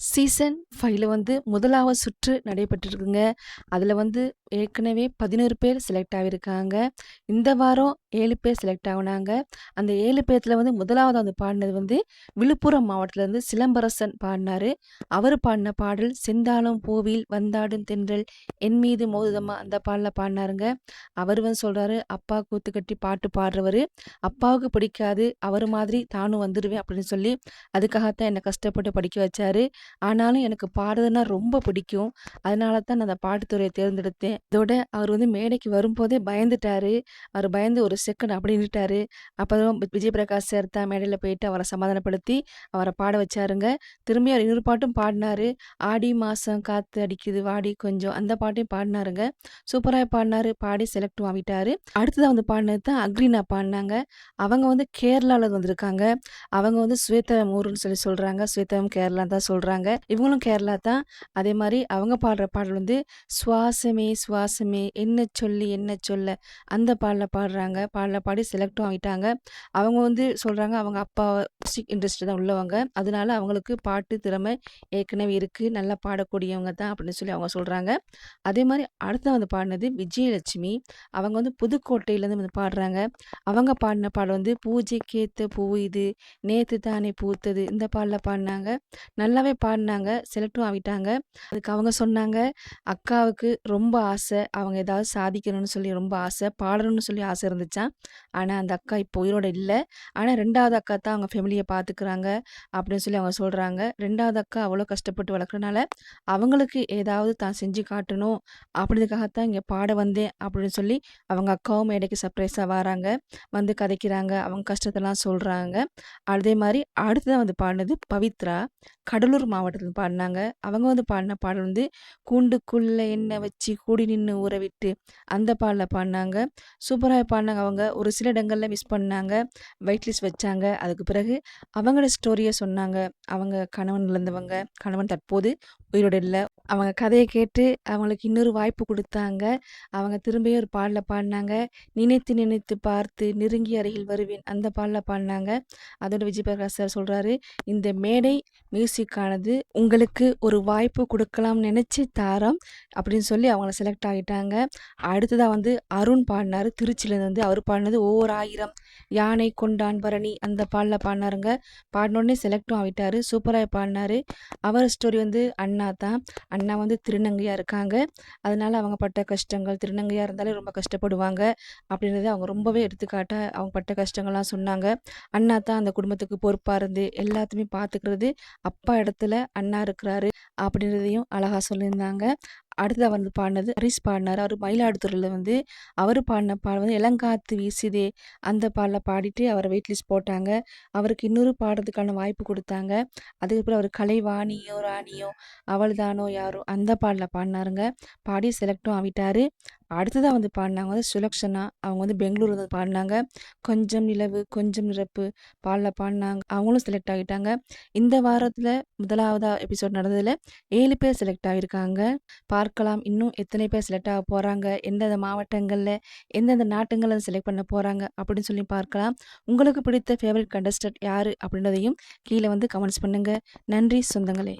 Season 5ல முதலாவது சுற்று நடைபெற்றிருக்குங்க. அதுல ஏற்கனவே 11 பேர் செலக்ட் ஆகியிருக்காங்க. இந்த வாரம் 7 பேர் செலக்ட் ஆகுனாங்க. அந்த 7 பேத்துல முதலாவதா பாடுனது விழுப்புரம் மாவட்டத்திலருந்து சிலம்பரசன் பாடுனாரு. அவரு பாடின பாடல் "செந்தாளம் பூவில் வந்தாடும் தென்றல் என் மீது மோதுதம்மா" அந்த பாடல பாடினாருங்க. அவரு சொல்றாரு, அப்பா கூத்து கட்டி பாட்டு பாடுறவரு. அப்பாவுக்கு பிடிக்காது, அவரு மாதிரி தானும் வந்துருவேன் அப்படின்னு சொல்லி, அதுக்காகத்தான் என்ன கஷ்டப்பட்டு படிக்க வச்சாரு. ஆனாலும் எனக்கு பாடுறதுன்னா ரொம்ப பிடிக்கும். அதனால தான் நான் அந்த பாட்டுத்துறைய தேர்ந்தெடுத்தேன். இதோட அவர் மேடைக்கு வரும்போதே பயந்துட்டாரு. அவரு பயந்து ஒரு செகண்ட் அப்படியே நின்னுட்டாரு. அப்புறம் விஜய் பிரகாஷ் சார் தான் மேடையில போயிட்டு அவர சமாதானப்படுத்தி, அவர பாட வச்சாருங்க. திரும்பி அவர் இன்னொரு பாட்டும் பாடுனாரு. "ஆடி மாசம் காத்து அடிக்குது வாடி கொஞ்சம்" அந்த பாட்டையும் பாடுனாருங்க. சூப்பரா பாடுனாரு. பாடி செலக்டும் ஆகிட்டாரு. அடுத்ததா பாடுனது தான் அக்ரீனா பாடுனாங்க. அவங்க கேரளால வந்திருக்காங்க. அவங்க ஸ்வேதம் ஊருன்னு சொல்லி சொல்றாங்க. ஸ்வேதம் கேரளா தான் சொல்றாங்க. இவங்களும் கேரளா தான். அதே மாரி அவங்க பாடுற பாடல் "சுவாசமே சுவாசமே என்ன சொல்லி என்ன சொல்ல" அந்த பாடல பாடுறாங்க. பாடல பாடி செலக்டும் ஆகிட்டாங்க. அவங்க சொல்றாங்க அவங்க அப்பா மியூசிக் இண்டஸ்ட்ரி தான் உள்ளவங்க. அதனால அவங்களுக்கு பாட்டு திறமை ஏற்கனவே இருக்கு. நல்லா பாடக்கூடியவங்க தான் அப்படின்னு சொல்லி அவங்க சொல்றாங்க. அதே மாரி அடுத்து பாடுனது விஜயலட்சுமி. அவங்க புதுக்கோட்டையிலேருந்து பாடுறாங்க. அவங்க பாடின பாடல் "பூஜைக்கேத்த பூ இது நேத்து தானே பூத்தது" இந்த பாடல பாடுனாங்க. நல்லாவே பாடுனாங்க. செலக்டும் ஆகிட்டாங்க. அதுக்கு அவங்க சொன்னாங்க, அக்காவுக்கு ரொம்ப ஆசை. அவங்க ஏதாவது சாதிக்கணும்னு சொல்லி ரொம்ப ஆசை. பாடணும்னு சொல்லி ஆசை இருந்துச்சாம். ஆனா அந்த அக்கா இப்போ உயிரோட இல்ல. ஆனா 2வது அக்கா தான் அவங்க ஃபேமிலிய பார்த்துக்கிறாங்க அப்படின்னு சொல்லி அவங்க சொல்றாங்க. 2வது அக்கா அவ்வளோ கஷ்டப்பட்டு வளர்க்கறனால, அவங்களுக்கு ஏதாவது தான் செஞ்சு காட்டணும் அப்படின்றதுக்காகத்தான் இங்க பாட வந்தேன் அப்படின்னு சொல்லி அவங்க அக்காவும் மேடைக்கு சர்ப்ரைஸா வராங்க. கதைக்கிறாங்க. அவங்க கஷ்டத்தெல்லாம் சொல்றாங்க. அதே மாரி அடுத்ததா பாடுனது பவித்ரா. கடலூர் மாவட்டத்துல பாடுனாங்க. அவங்க பாடின பாடல் "கூண்டுக்குள்ள என்ன வச்சு கூடி நின்னு ஊற விட்டு" அந்த பாடல பாடுனாங்க. சூப்பரா பாடுனாங்க அவங்க. ஒரு சில இடங்கள்ல மிஸ் பண்ணாங்க. வெயிட் லிஸ்ட் வச்சாங்க. அதுக்கு பிறகு அவங்களோட ஸ்டோரிய சொன்னாங்க. அவங்க கணவன் இழந்தவங்க. கணவன் தற்போது உயிரோட இல்ல. அவங்க கதைய கேட்டு அவங்களுக்கு இன்னொரு வாய்ப்பு குடுத்தாங்க. அவங்க திரும்பியும் ஒரு பாடல பாடுனாங்க. "நினைத்து நினைத்து பார்த்து நெருங்கி அருகில் வருவேன்" அந்த பாடல பாடுனாங்க. அதோட விஜய் பிரகாஷ் சார் சொல்றாரு, "இந்த மேடை மியூசிக்கானது உங்களுக்கு ஒரு வாய்ப்பு குடுக்கலாம்னு நெனச்சு தாரோம்" அப்படின்னு சொல்லி அவங்கள செலக்ட் ஆகிட்டாங்க. அடுத்ததா அருண் பாடுனாரு. திருச்சியிலேருந்து அவரு பாடுனது "ஓர் ஆயிரம் யானை கொண்டான் பரணி" அந்த பாடல பாடுனாருங்க. பாடுனோனே செலக்டும் ஆகிட்டாரு. சூப்பரா பாடுனாரு. அவர் ஸ்டோரி அண்ணா தான். அண்ணா திருநங்கையா இருக்காங்க. அதனால அவங்க பட்ட கஷ்டங்கள், திருநங்கையா இருந்தாலே ரொம்ப கஷ்டப்படுவாங்க அப்படின்றத அவங்க ரொம்பவே எடுத்துக்காட்டா அவங்க பட்ட கஷ்டங்கள்லாம் சொன்னாங்க. அண்ணா தான் அந்த குடும்பத்துக்கு பொறுப்பா இருந்து எல்லாத்தையுமே பார்த்துக்கிறது. அப்பா இடத்துல அண்ணா இருக்கிறாரு அப்படின்றதையும் அழகா சொல்லியிருந்தாங்க. அடுத்ததா பாடுனது ஹரிஷ் பாடினாரு. அவரு மயிலாடுதுறையில அவரு பாடின பாடல் "இளங்காத்து வீசுதே" அந்த பாடல பாடிட்டு அவர வெயிட் லிஸ்ட் போட்டாங்க. அவருக்கு இன்னொரு பாடுறதுக்கான வாய்ப்பு குடுத்தாங்க. அதுக்கப்புறம் அவரு "கலைவாணியோ ராணியோ அவள்தானோ யாரோ" அந்த பாடல பாடுனாருங்க. பாடி செலக்டும் ஆவிட்டாரு. அடுத்ததா பாடுனாங்க சுலக்ஷனா. அவங்க பெங்களூர்ல பாடுனாங்க. "கொஞ்சம் நிலவு கொஞ்சம் நிரப்பு" பாடல பாடுனாங்க. அவங்களும் செலக்ட் ஆகிட்டாங்க. இந்த வாரத்துல முதலாவதா எபிசோட் நடந்ததுல 7 பேர் செலக்ட் ஆகியிருக்காங்க. பார்க்கலாம் இன்னும் எத்தனை பேர் செலக்ட் ஆக போறாங்க, எந்தெந்த மாவட்டங்கள்ல, எந்தெந்த நாட்டுங்கள்ல செலக்ட் பண்ண போறாங்க அப்படின்னு சொல்லி பார்க்கலாம். உங்களுக்கு பிடித்த ஃபேவரட் கண்டஸ்டன்ட் யாரு அப்படின்றதையும் கீழ கமெண்ட்ஸ் பண்ணுங்க. நன்றி சொந்தங்களே!